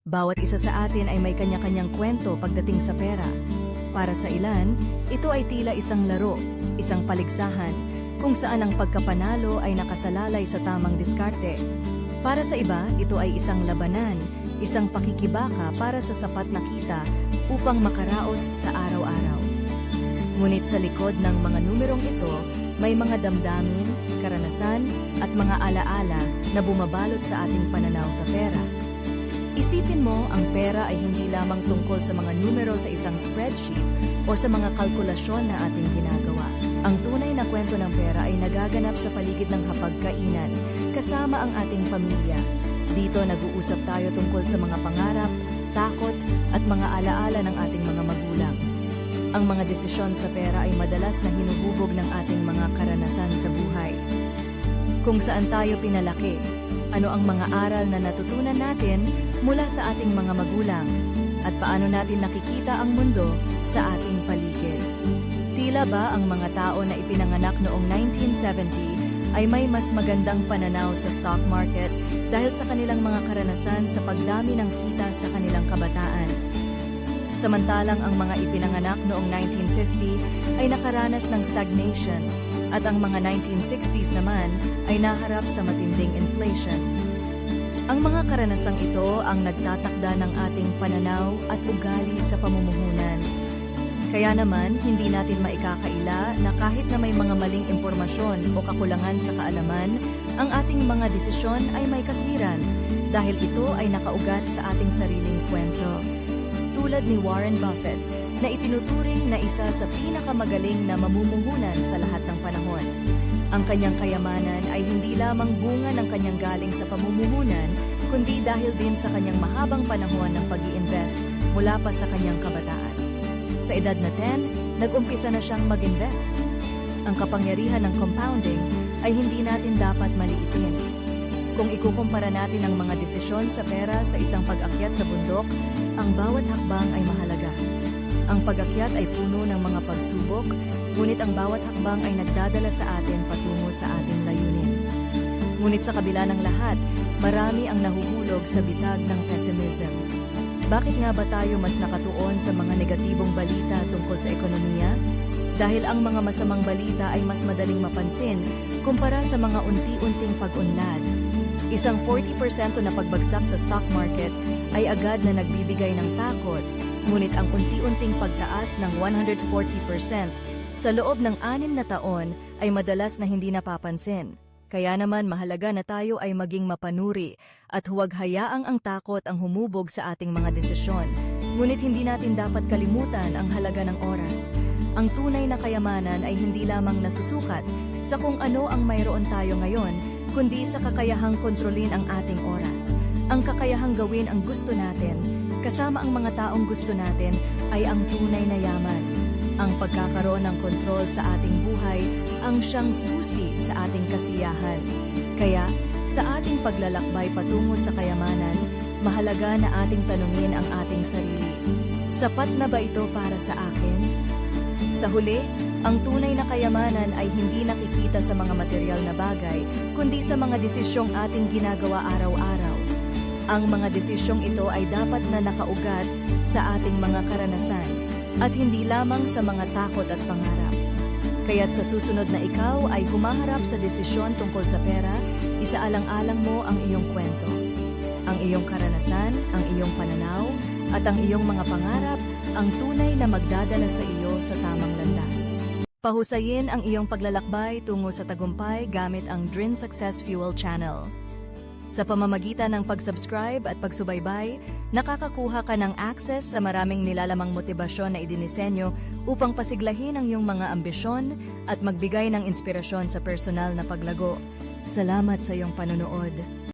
Bawat isa sa atin ay may kanya-kanyang kwento pagdating sa pera. Para sa ilan, ito ay tila isang laro, isang paligsahan, kung saan ang pagkapanalo ay nakasalalay sa tamang diskarte. Para sa iba, ito ay isang labanan, isang pakikibaka para sa sapat na kita upang makaraos sa araw-araw. Ngunit sa likod ng mga numerong ito, may mga damdamin, karanasan, at mga alaala na bumabalot sa ating pananaw sa pera. Isipin mo, ang pera ay hindi lamang tungkol sa mga numero sa isang spreadsheet o sa mga kalkulasyon na ating ginagawa. Ang tunay na kwento ng pera ay nagaganap sa paligid ng hapagkainan, kasama ang ating pamilya. Dito nag-uusap tayo tungkol sa mga pangarap, takot, at mga alaala ng ating mga magulang. Ang mga desisyon sa pera ay madalas na hinuhubog ng ating mga karanasan sa buhay. Kung saan tayo pinalaki, ano ang mga aral na natutunan natin mula sa ating mga magulang, at paano natin nakikita ang mundo sa ating paligid. Tila ba ang mga tao na ipinanganak noong 1970 ay may mas magandang pananaw sa stock market dahil sa kanilang mga karanasan sa pagdami ng kita sa kanilang kabataan. Samantalang ang mga ipinanganak noong 1950 ay nakaranas ng stagnation at ang mga 1960s naman ay naharap sa matinding inflation. Ang mga karanasang ito ang nagtatakda ng ating pananaw at ugali sa pamumuhunan. Kaya naman, hindi natin maikakaila na kahit na may mga maling impormasyon o kakulangan sa kaalaman, ang ating mga desisyon ay may katwiran dahil ito ay nakaugat sa ating sariling kwento. Tulad ni Warren Buffett, na itinuturing na isa sa pinakamagaling na mamumuhunan sa lahat ng panahon. Ang kanyang kayamanan ay hindi lamang bunga ng kanyang galing sa pamumuhunan, kundi dahil din sa kanyang mahabang panahon ng pag-i-invest mula pa sa kanyang kabataan. Sa edad na 10, nag-umpisa na siyang mag-invest. Ang kapangyarihan ng compounding ay hindi natin dapat maliitin. Kung ikukumpara natin ang mga desisyon sa pera sa isang pag-akyat sa bundok, ang bawat hakbang ay mahalaga. Ang pag-akyat ay puno ng mga pagsubok, ngunit ang bawat hakbang ay nagdadala sa atin patungo sa ating layunin. Ngunit sa kabila ng lahat, marami ang nahuhulog sa bitag ng pessimism. Bakit nga ba tayo mas nakatuon sa mga negatibong balita tungkol sa ekonomiya? Dahil ang mga masamang balita ay mas madaling mapansin kumpara sa mga unti-unting pag-unlad. Isang 40% na pagbagsak sa stock market ay agad na nagbibigay ng takot, ngunit ang unti-unting pagtaas ng 140% sa loob ng 6 na taon ay madalas na hindi napapansin. Kaya naman mahalaga na tayo ay maging mapanuri at huwag hayaang ang takot ang humubog sa ating mga desisyon. Ngunit hindi natin dapat kalimutan ang halaga ng oras. Ang tunay na kayamanan ay hindi lamang nasusukat sa kung ano ang mayroon tayo ngayon, kundi sa kakayahang kontrolin ang ating oras. Ang kakayahang gawin ang gusto natin, kasama ang mga taong gusto natin, ay ang tunay na yaman. Ang pagkakaroon ng kontrol sa ating buhay ang siyang susi sa ating kasiyahan. Kaya, sa ating paglalakbay patungo sa kayamanan, mahalaga na ating tanungin ang ating sarili. Sapat na ba ito para sa akin? Sa huli, ang tunay na kayamanan ay hindi nakikita sa mga material na bagay, kundi sa mga desisyong ating ginagawa araw-araw. Ang mga desisyong ito ay dapat na nakaugat sa ating mga karanasan at hindi lamang sa mga takot at pangarap. Kaya't sa susunod na ikaw ay humaharap sa desisyon tungkol sa pera, isaalang-alang mo ang iyong kwento, ang iyong karanasan, ang iyong pananaw, at ang iyong mga pangarap ang tunay na magdadala sa iyo sa tamang landas. Pahusayin ang iyong paglalakbay tungo sa tagumpay gamit ang Drin Success Fuel Channel. Sa pamamagitan ng pag-subscribe at pagsubaybay, nakakakuha ka ng access sa maraming nilalamang motibasyon na idinisenyo upang pasiglahin ang iyong mga ambisyon at magbigay ng inspirasyon sa personal na paglago. Salamat sa iyong panonood.